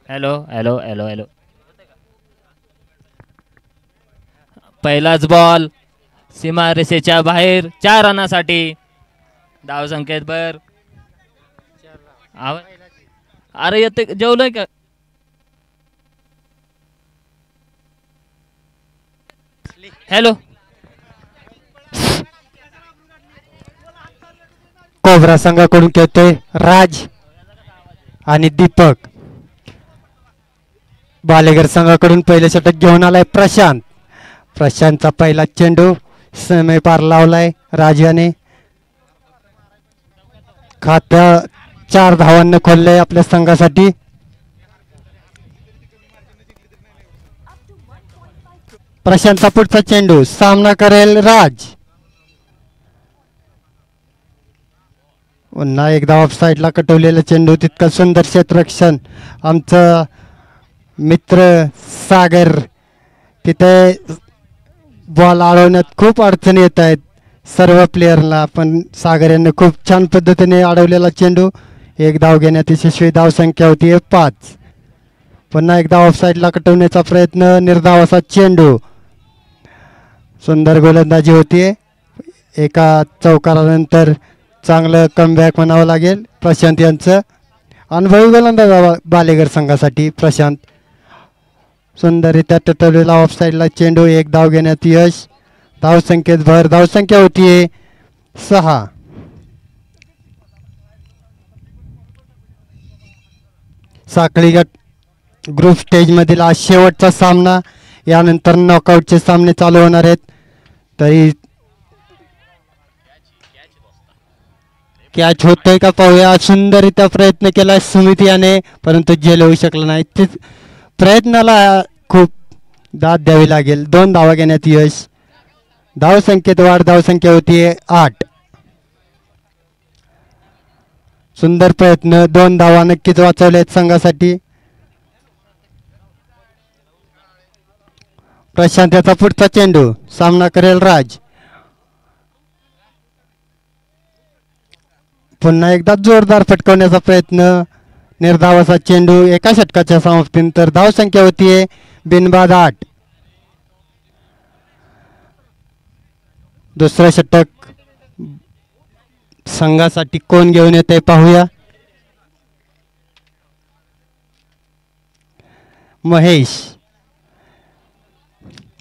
Hello hello hello hello. पहिलाच ball सीमारेषेच्या बाहेर 4 रनासाठी. धाव संकेत बर. अरे येते जेवलोय का. हॅलो. कोबरा संघाकडून खेळतोय राज आणि दीपक. बालेगर संघाकडून पहिले षटक घेऊन आलाय प्रशांत. प्रशांतचा पहिला चेंडू समय पार लावलाय राजाने. खात्या 4 धावांना खोललंय आपल्या संघासाठी. प्रशांतचा पुढचा चेंडू सामना करेल राज. पुन्हा एकदा ऑफ साईडला कटवलेला चेंडू. तितका सुंदर क्षेत्ररक्षण आमचं मित्र सागर. तिथे बॉल अडवण्यात खूप अडचणी येत आहेत सर्व प्लेयरला. पण सागर यांनी खूप छान पद्धतीने अडवलेला चेंडू. 1 धाव घेण्यात यशस्वी. धाव संख्या होती 5. पुन्हा एकदा ऑफ साईडला कटवण्याचा प्रयत्न. निर्धाव असा चेंडू. सुंदर गोलंदाजी होतीये. एका चौकारानंतर चांगलं कमबॅक म्हणावं लागेल प्रशांत यांचं. अनुभवी गोलंदाज बालेगर संघासाठी प्रशांत. सुंदररित्या टटवलेला ऑफ साईडला चेंडू. 1 धाव घेण्यात यश. धाव संख्येत भर. धाव संख्या होतीये 6. साखळी गट ग्रुप स्टेजमधील आज शेवटचा सामना. यानंतर नॉकआउटचे सामने चालू होणार आहेत. तरी कॅच होतोय का पाहूया. सुंदररित्या प्रयत्न केला सुमित याने परंतु झेल होऊ शकला नाही. प्रयत्नाला खूप दाद द्यावी लागेल. 2 धावा घेण्यात यश. धाव संख्येत वाढ. धाव संख्या होतीये 8. सुंदर प्रयत्न. 2 धावा नक्कीच वाचवल्यात संघासाठी. प्रशांत याचा पुढचा चेंडू सामना करेल राज. पुन्हा एकदा जोरदार फटकवण्याचा प्रयत्न. निर्धावाचा चेंडू. एका षटकाच्या समाप्तीनंतर धाव संख्या होतीये बिनबाद 8. दुसरं षटक संघासाठी कोण घेऊन येते पाहूया. महेश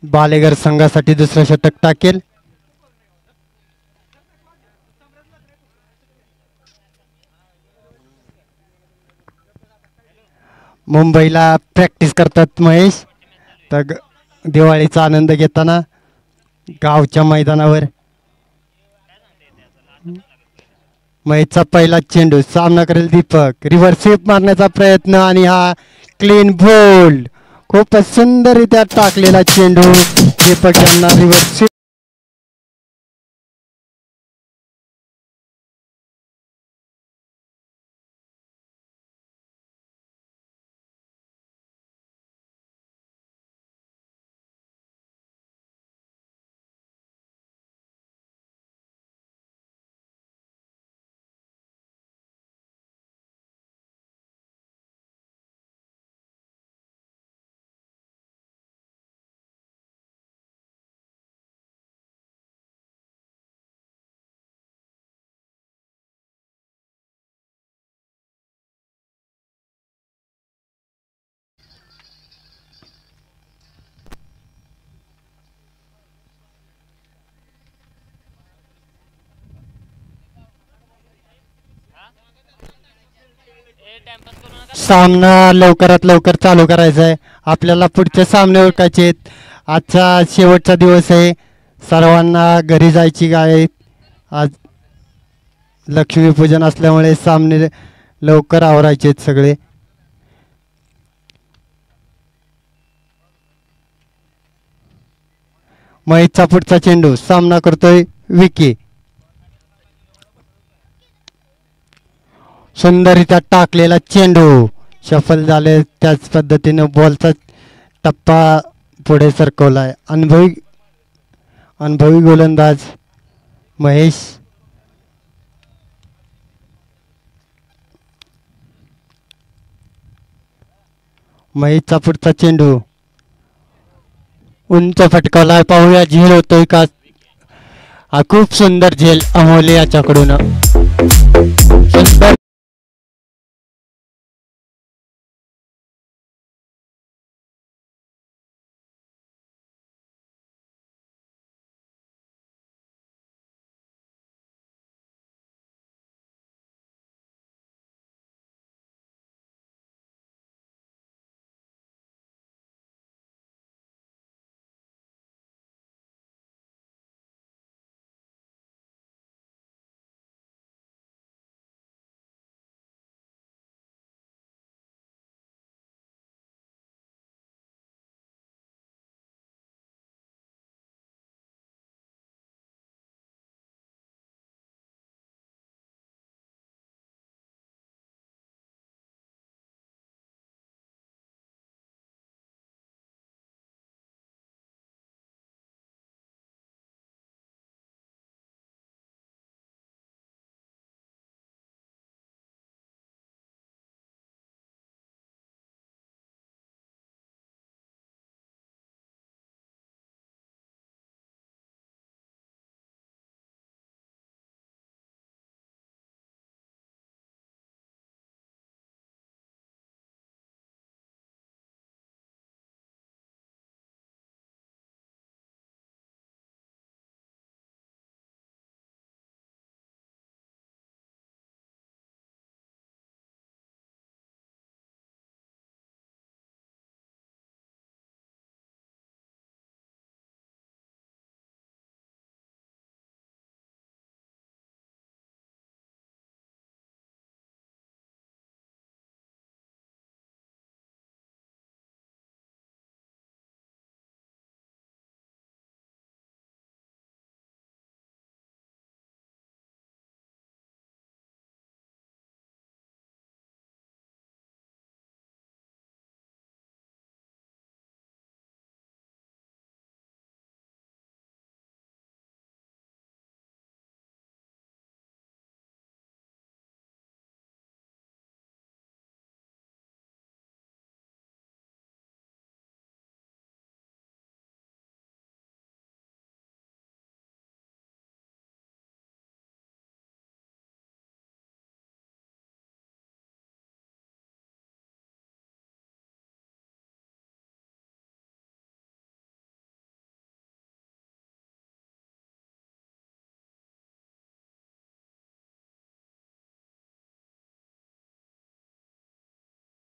बालेगर संघासाठी दुसरं षटक टाकेल. मुंबईला प्रॅक्टिस करतात महेश. तर दिवाळीचा आनंद घेताना गावच्या मैदानावर. महेशचा पहिला चेंडू सामना करेल दीपक. रिव्हर्स स्वीप मारण्याचा प्रयत्न आणि हा क्लीन बोल्ड. खूपच सुंदररित्या टाकलेला चेंडू. दीपक यांना रिव्हर्स स्वीप. सामना लवकरात लवकर चालू करायचा आहे. आपल्याला पुढचे सामने ओळखायचे आहेत. आजचा शेवटचा दिवस आहे. सर्वांना घरी जायची आहे. आज लक्ष्मीपूजन असल्यामुळे सामने लवकर आवरायचे आहेत सगळे. महेशचा पुढचा चेंडू सामना करतोय विकी. सुंदररित्या टाकलेला चेंडू सफल झाले. त्याच पद्धतीने बॉलचा टप्पा पुढे सरकवलाय. अनुभवी गोलंदाज महेश. महेशचा पुढचा चेंडू उंच फटकावला. पाहूया झेल होतोय का. हा खूप सुंदर झेल अमोल याच्याकडून. सुंदर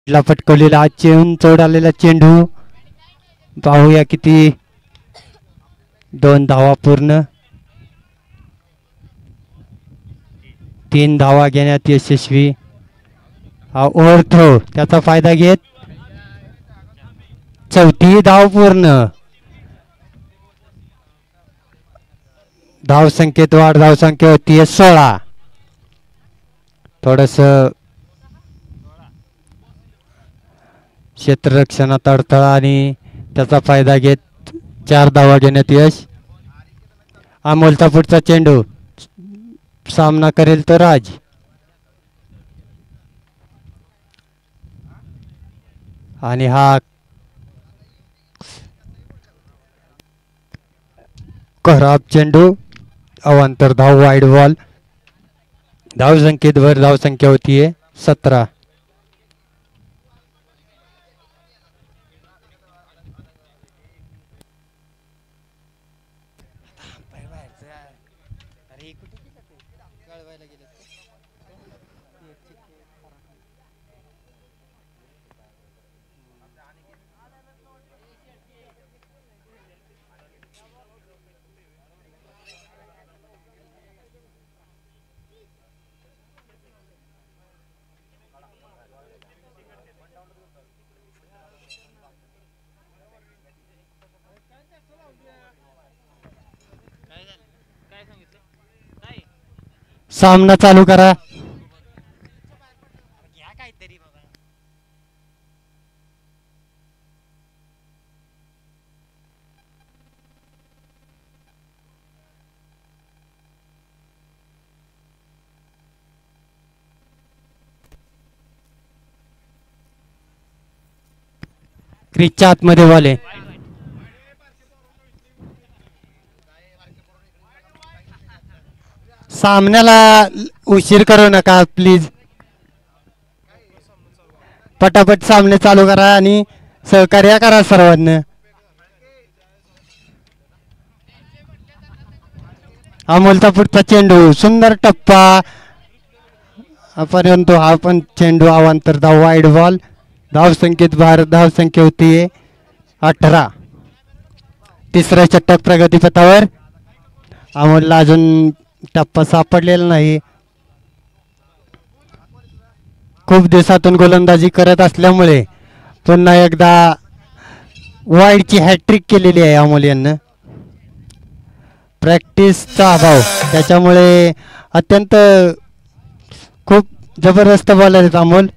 ला फटकवलेला उंच उडालेला चेंडू. पाहूया किती. 2 धावा पूर्ण. 3 धावा घेण्यात यशस्वी. हा ओव्हर थ्रो त्याचा फायदा घेत 4थी धाव पूर्ण. धाव संख्येत वाढ. धाव संख्या होती 16. थोडस क्षेत्ररक्षणात अडथळा आणि त्याचा फायदा घेत 4 धावा घेण्यात यश. अमोलचा पुढचा चेंडू. सामना करेल तो राज. आणि हा खराब चेंडू. अवांतर धाव. Wide ball. धाव संख्येत वर. धाव संख्या होतीये 17. सामना चालू करा. क्रिजच्या आतमध्ये बॉल आहे. सामन्याला उशीर करू नका प्लीज. पटापट सामने चालू करा आणि सहकार्य करा सर्वांना. अमोलचा पुढचा चेंडू सुंदर टप्पा, परंतु हा पण चेंडू अवांतर धाव, वाईड बॉल. धाव संख्येत भारत धाव संख्या होती 18. तिसऱ्या षटक प्रगतीपथावर. अमोलला अजून टप्पा सापडलेला नाही. खूप दिवसातून गोलंदाजी करत असल्यामुळे पुन्हा एकदा वाईडची हॅट्रिक केलेली आहे अमोल यांना. प्रॅक्टिसचा अभाव त्याच्यामुळे अत्यंत खूप जबरदस्त बॉलर आहेत अमोल.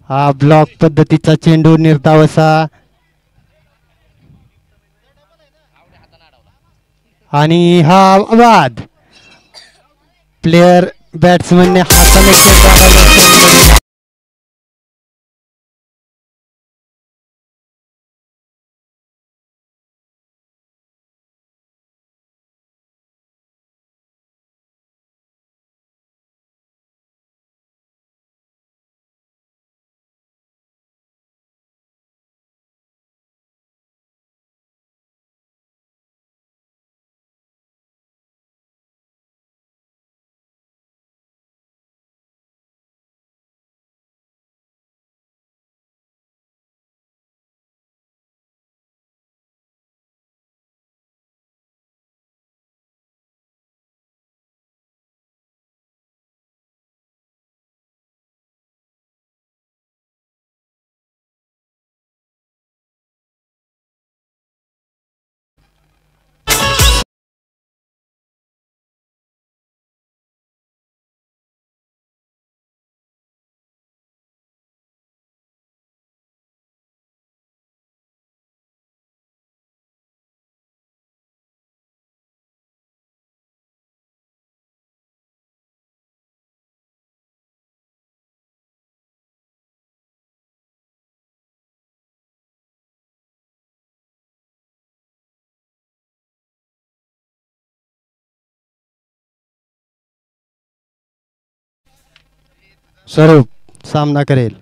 हा ब्लॉक पद्धतीचा चेंडू निर्धावसा आणि हा बाद. प्लेयर बॅट्समनने हाताने चेंडू स्वरूप सामना करेल.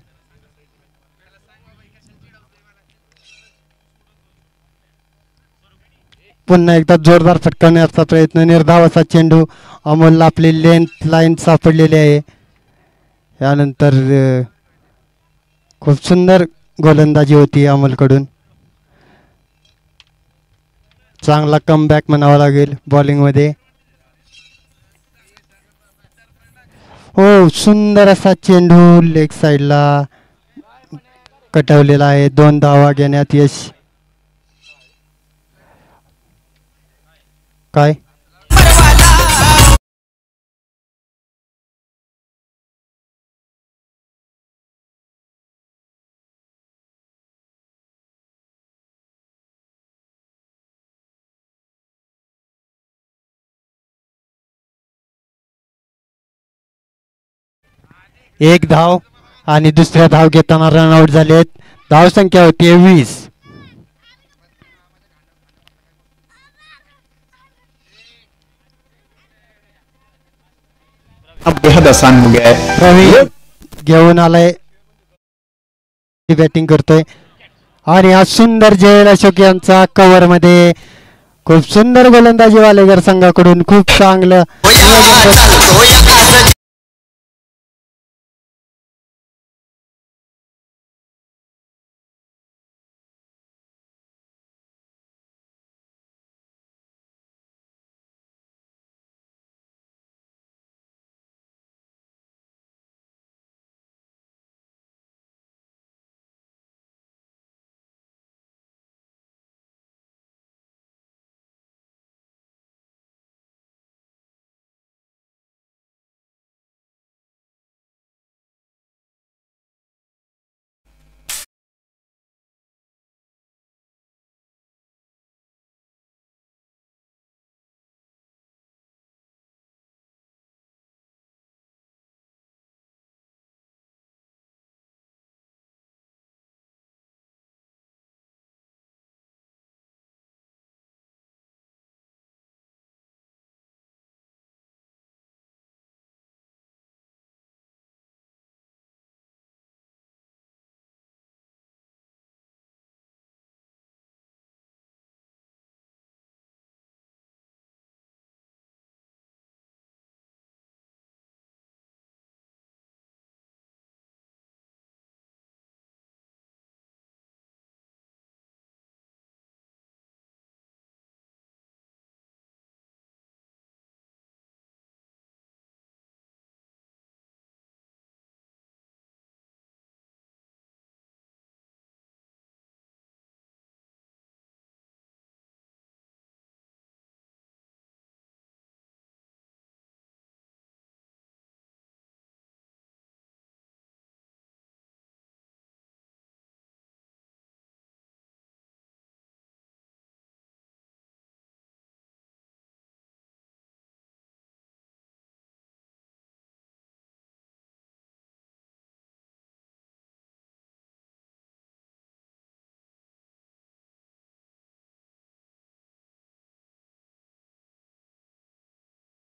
पुन्हा एकदा जोरदार फटकावण्याचा प्रयत्न. निर्धावाचा चेंडू. अमोलला आपली लेंथ लाईन सापडलेली आहे. यानंतर खूप सुंदर गोलंदाजी होती अमोलकडून. चांगला कमबॅक म्हणावा लागेल बॉलिंगमध्ये. हो, सुंदर असा चेंडू लेग साईडला कटवलेला आहे. 2 धावा घेण्यात यश. काय एक धाव आणि दुसऱ्या धाव घेताना रनआउट झालेत. धाव संख्या होती 20. अब बेहद आसान हो गया है. प्रवीण घेऊन आलाय, बॅटिंग करतोय आणि हा सुंदर जयल अशोक यांचा कव्हर मध्ये. खूप सुंदर गोलंदाजी वालेगर संघाकडून. खूप चांगलं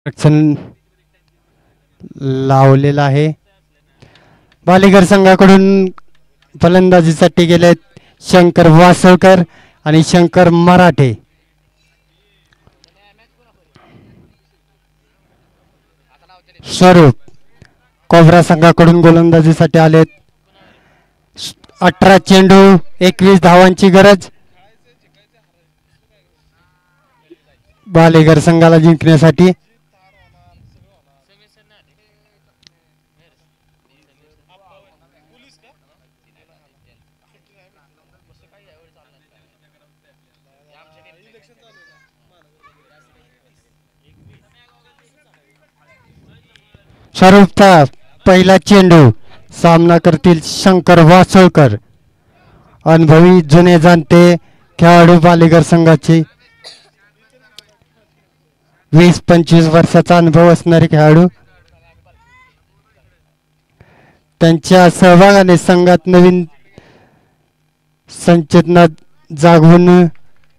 रक्षण लावलेला आहे. बालेकर संघाकडून फलंदाजीसाठी गेलेत शंकर वासळकर आणि शंकर मराठे. स्वरूप कोबरा संघाकडून गोलंदाजीसाठी आलेत. 18 चेंडू 21 धावांची गरज बालेकर संघाला जिंकण्यासाठी. स्वरूपचा पहिला चेंडू सामना करतील शंकर वासळकर. अनुभवी जुने जाणते खेळाडू बालेकर संघाचे 20-25 वर्षाचा अनुभव असणारे खेळाडू. त्यांच्या सहभागाने संघात नवीन संचेतना जागवून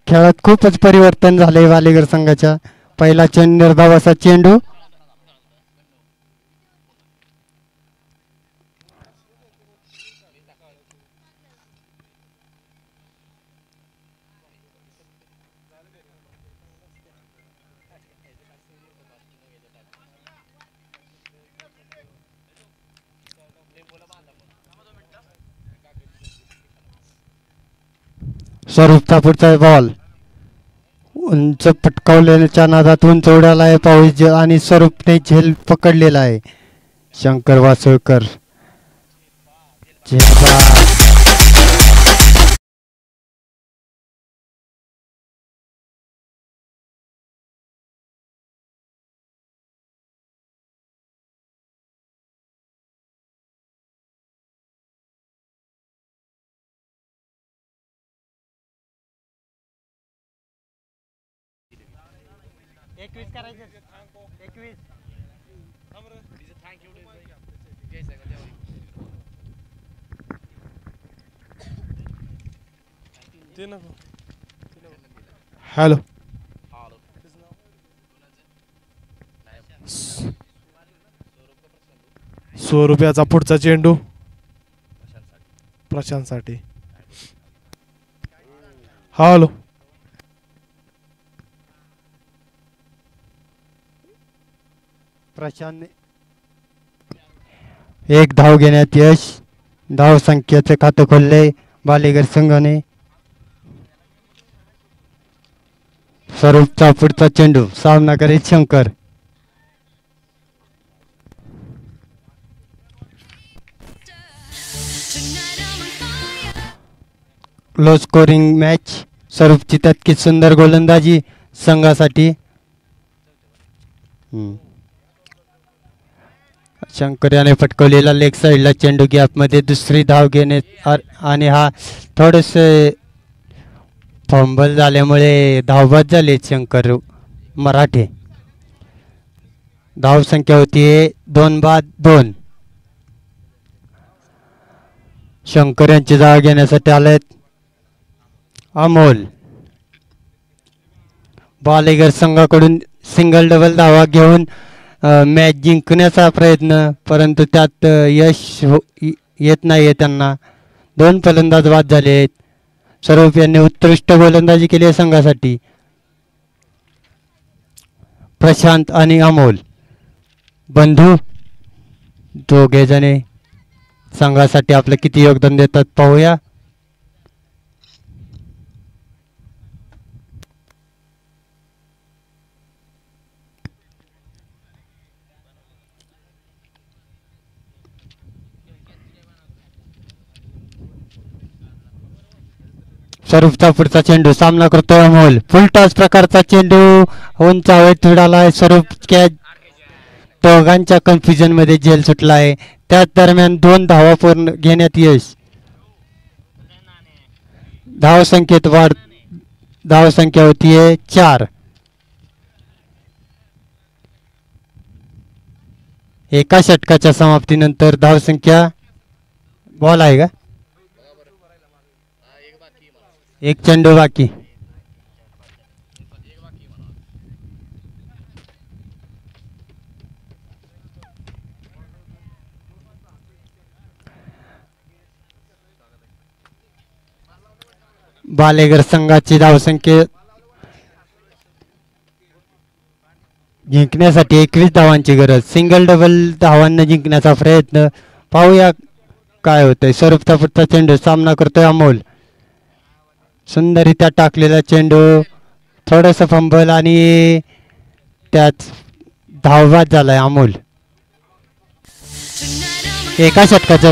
खेळात खूपच परिवर्तन झाले. बालेकर संघाच्या पहिला चेंडू निर्धावाचा चेंडू स्वरूपचा पुढचा बॉल उंच पटकावल्याच्या नादात उंच उडाला आहे पाऊस आणि स्वरूपने झेल पकडलेला आहे. शंकर वासळकर हॅलो स्वरूप याचा पुढचा चेंडू प्रशांतसाठी. हॅलो प्रशांत एक धाव घेण्यात यश. धाव संख्येचे खातं खोलले बालेकर संघाने. स्वरूपचा पुढचा चेंडू सामना करीत शंकर. Low scoring match. स्वरूपची तितकी सुंदर गोलंदाजी संघासाठी. शंकर याने पटकवलेला लेग साईडला चेंडू गॅपमध्ये दुसरी धाव घेणे आणि हा थोडेसे फंबल झाल्यामुळे धावबाद झाले शंकर मराठे. धाव संख्या होती 2-2. शंकर यांची जागा घेण्यासाठी आलेत अमोल. बालेकर संघाकडून सिंगल डबल धावा घेऊन मॅच जिंकण्याचा प्रयत्न, परंतु त्यात यश येत नाही त्यांना. 2 फलंदाज बाद झाले आहेत. स्वरूप यांनी उत्कृष्ट गोलंदाजी केली आहे संघासाठी. प्रशांत आणि अमोल बंधू दोघे जणे संघासाठी आपलं किती योगदान देतात पाहूया. स्वरूपचा पुढचा चेंडू सामना करतोय अमोल. फुल टॉस प्रकारचा चेंडू उंच हवेत उडालाय. स्वरूप कॅच दोघांच्या कन्फ्युजन मध्ये झेल सुटला आहे. त्याच दरम्यान 2 धावा पूर्ण घेण्यात यश. धाव संख्येत वाढ. धाव संख्या होतीये 4. एका षटकाच्या समाप्तीनंतर धाव संख्या बॉल आहे का? एक चेंडू बाकी. बालेगर संघाची धावसंख्या जिंकण्यासाठी 21 धावांची गरज. सिंगल डबल धावांना जिंकण्याचा प्रयत्न. पाहूया काय होतंय. स्वरूपचा पुढचा चेंडू सामना करतोय अमोल. सुंदररित्या टाकलेला चेंडू, थोडंसं फंबल आणि त्यात धावबाद झालाय अमोल. एका षटकाचं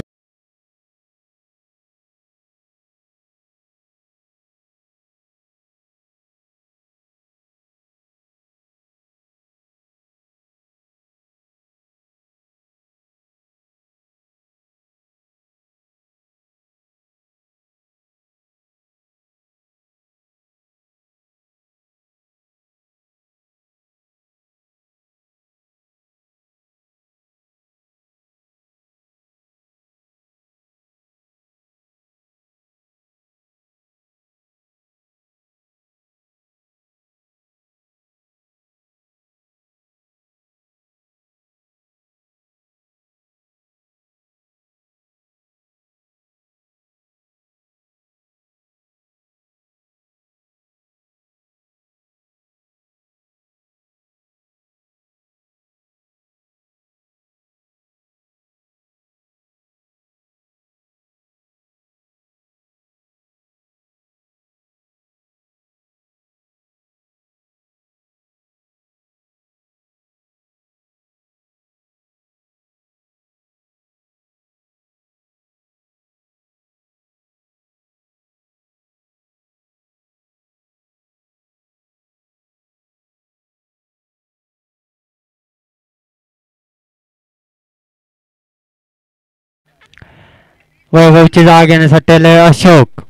वैभवची जागा घेण्यासाठी आले अशोक.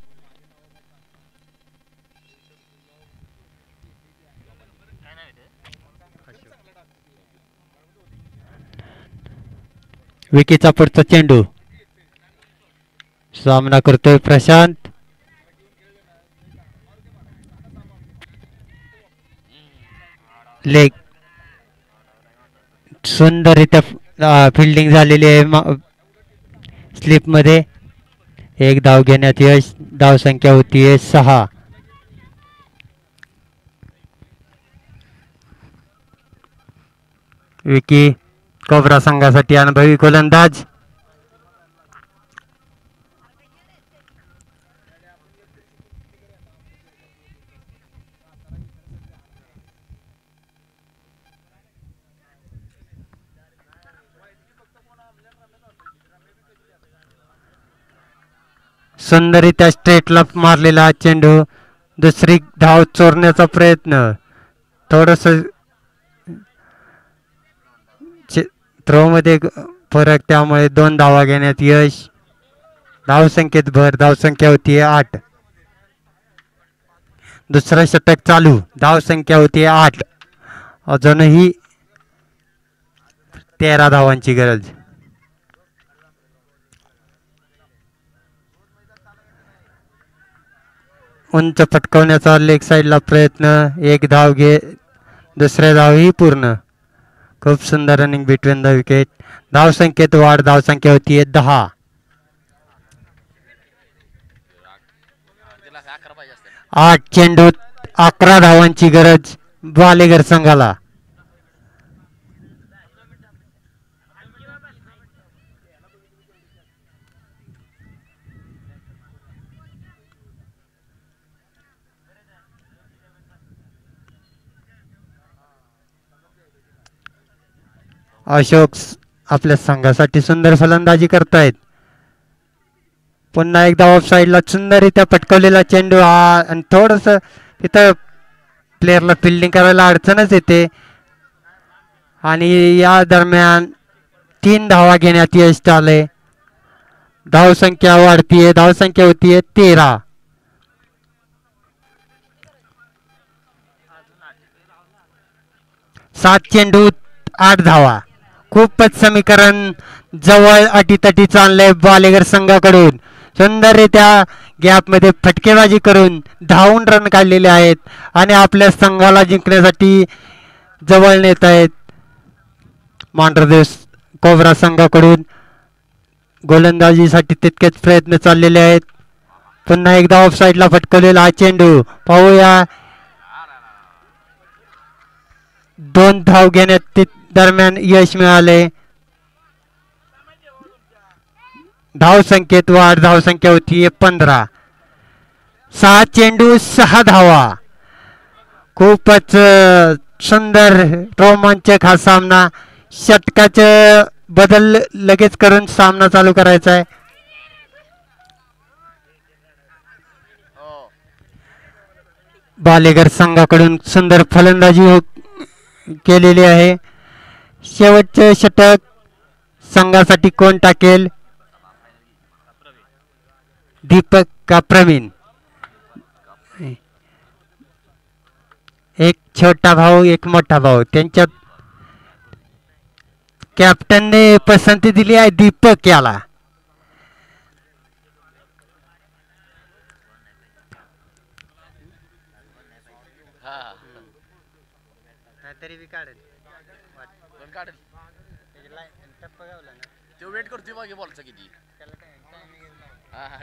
विकीचा पुढचा चेंडू सामना करतोय प्रशांत. लेग सुंदररित्या फिल्डिंग झालेली आहे स्लिप मध्ये. एक धाव घेण्यात यश. धाव संख्या होतीये 6. विकी कोबरा संघासाठी अनुभवी गोलंदाज. सुंदररित्या स्ट्रेटला मारलेला चेंडू. दुसरी धाव चोरण्याचा प्रयत्न. थोडस थ्रो मध्ये फरक, त्यामुळे 2 धावा घेण्यात यश. धावसंख्येत भर. धावसंख्या होतीये 8. दुसरं षटक चालू. धावसंख्या होतीये 8. अजूनही 13 धावांची गरज. उंच फटकवण्याचा लेग साइडला प्रयत्न. एक धाव घे. दुसऱ्या धावही पूर्ण. खूप सुंदर रनिंग बिटवीन द विकेट. धावसंख्येत वाढ. धावसंख्या होतीये 10. 8 चेंडूत 11 धावांची गरज बालेगर संघाला. अशोक आपल्या संघासाठी सुंदर फलंदाजी करतायत. पुन्हा एकदा ऑफ साइडला सुंदररित्या पटकवलेला चेंडू. आणि थोडस इथं प्लेयरला फिल्डिंग करायला अडचणच येते. आणि या दरम्यान 3 धावा घेण्यात यश आले. धावसंख्या वाढतीये. धावसंख्या होतीये 13. सात चेंडू 8 धावा. खूपच समीकरण जवळ अटीतटी चाललंय बालेगर संघाकडून. सुंदररित्या गॅप मध्ये फटकेबाजी करून धावून रन काढलेले आहेत आणि आपल्या संघाला जिंकण्यासाठी जवळ नेत आहेत. मांढरदेव कोबरा संघाकडून गोलंदाजीसाठी तितकेच प्रयत्न चाललेले आहेत. पुन्हा एकदा ऑफ साईडला फटकवलेला हा चेंडू पाहूया. 2 धाव घेण्यात दरम्यान यश मिळाले. धाव संख्येत वाढ. धाव संख्या होती 15. 6 चेंडू 6 धावा. खूपच सुंदर रोमांचक हा सामना. षटकाचे बदल लगेच करून सामना चालू करायचा आहे. बालेगर संघाकडून सुंदर फलंदाजी केलेली आहे. शेवटचे षटक संघासाठी कोण टाकेल? दीपक का प्रवीण? एक छोटा भाऊ एक मोठा भाऊ, त्यांच्यात कॅप्टनने पसंती दिली आहे दीपक याला. वेट करतोय मागे बॉलचा किती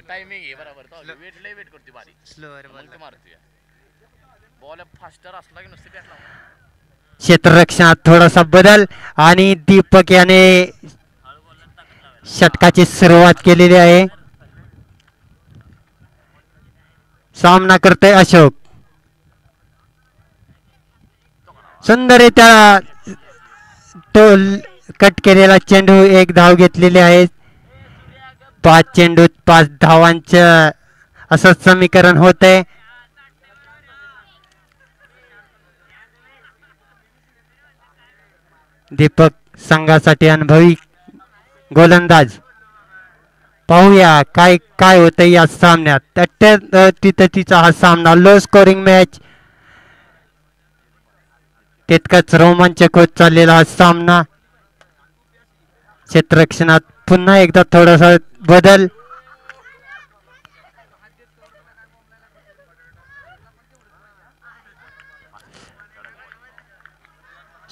टायमिंग आहे बरोबर. वेट लय वेट करतोय बारी स्लोअर बॉल मारतोय. बॉल फास्टर असला की नुसते बॅट लावून. क्षेत्ररक्षणात थोडासा बदल आणि दीपक याने षटकाची सुरुवात केलेली आहे. सामना करतोय अशोक. सुंदररित्या टोल कट केलेला चेंडू. 1 धाव घेतलेली आहे. 5 चेंडूत 5 धावांचं असं समीकरण होत आहे. दीपक संघासाठी अनुभवी गोलंदाज. पाहूया काय काय होतंय या सामन्यात. तिचा हा सामना लो स्कोरिंग मॅच. तितकाच रोमांचक होत चाललेला हा सामना. क्षेत्ररक्षणात पुन्हा एकदा थोडासा बदल.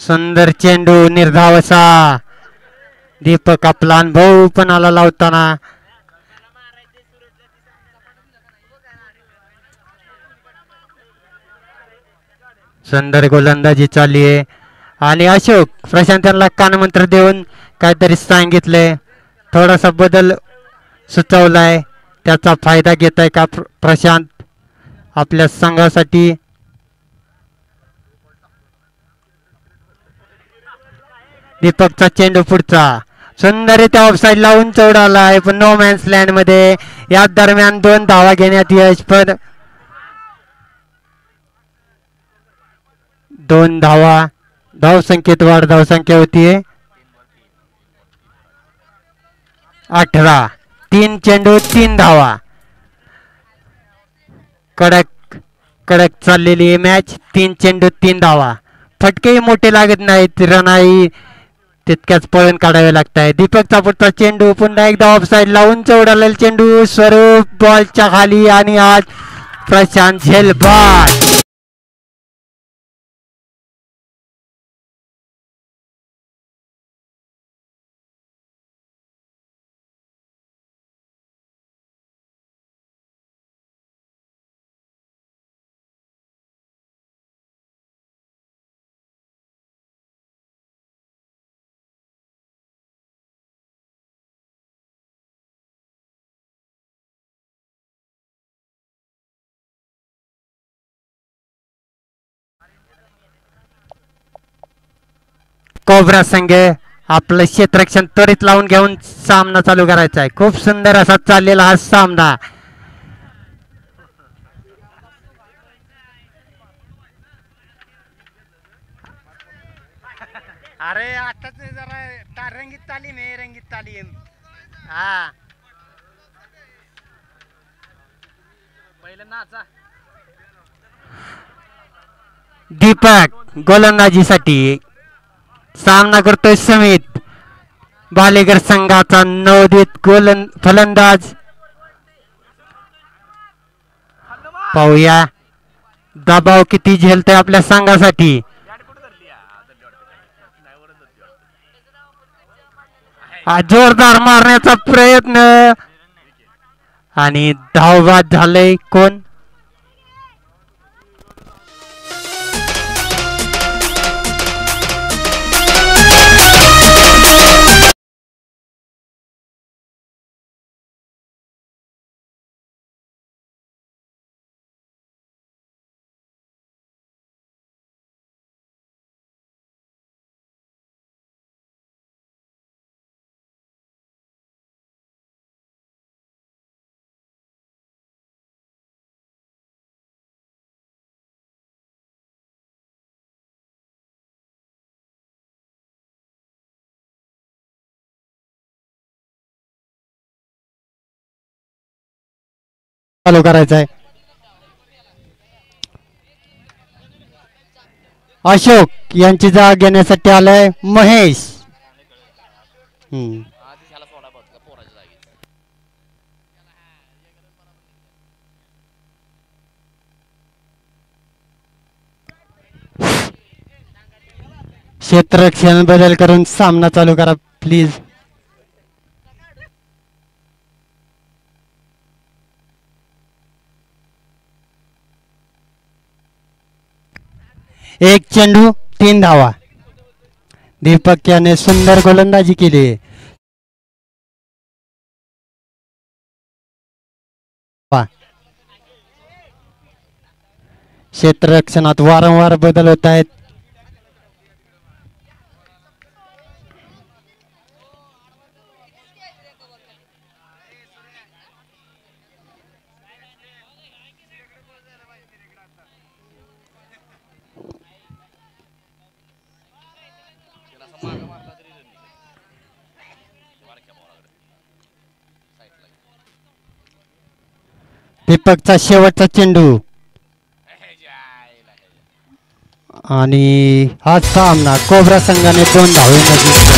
सुंदर चेंडू निर्धाव असा. दीपक आपला अनुभव पणाला लावताना. सुंदर गोलंदाजी चालली आहे आणि अशोक प्रशांत यांना कानमंत्र देऊन काहीतरी सांगितलंय. थोडासा बदल सुचवलाय. त्याचा फायदा घेत आहे का प्रशांत आपल्या संघासाठी? दीपकचा चेंडू पुढचा सुंदररित्या ऑफसाईड लावून चौडाला आहे पण नो मॅन्स लँड मध्ये. या दरम्यान 2 धावा घेण्यात यश. पण 2 धावा. धाव संख्येत वाढ. धाव संख्या होतीये 18. 3 चेंडू 3 धावा. कडक कडक चाललेली मॅच. 3 चेंडू 3 धावा. फटकेही मोठे लागत नाहीत. रनाई तितक्याच पळून काढावे लागत आहे. दीपकचा पुढचा चेंडू पुन्हा एकदा ऑफसाईड लावून चौडालेला चेंडू. स्वरूप बॉलच्या खाली आणि आज प्रशांत झेलबाद. कोब्रा संघ आपलं क्षेत्ररक्षण त्वरित लावून घेऊन सामना चालू करायचा आहे. खूप सुंदर असा चाललेला हा सामना. अरे आताच जरा रंगीत तालीम आहे. रंगीत तालीम. हा पहिलं नाचा. दीपक गोलंदाजीसाठी सामना करतोय समित. बालेगर संघाचा नवोदित फलंदाज. पाहूया दबाव किती झेलतोय आपल्या संघासाठी. जोरदार मारण्याचा प्रयत्न आणि धावबाद झालंय कोण? चालू करायचं आहे. अशोक यांची जागा घेण्यासाठी आलाय महेश. आधी ह्याला सोडा बघ पोराच्या जागी. क्षेत्ररक्षण बदल करून सामना चालू करा प्लीज. एक चेंडू 3 धावा. दीपक याने सुंदर गोलंदाजी केली. क्षेत्ररक्षणात वारंवार बदल होत आहेत. त्याला असं मागं मारला तरी रन निघेल. बारक्या बॉलाकडे साईडला दीपकचा शेवटचा चेंडू जायला आणि हा सामना कोब्रा संघाने 2 धावेने जिंकला.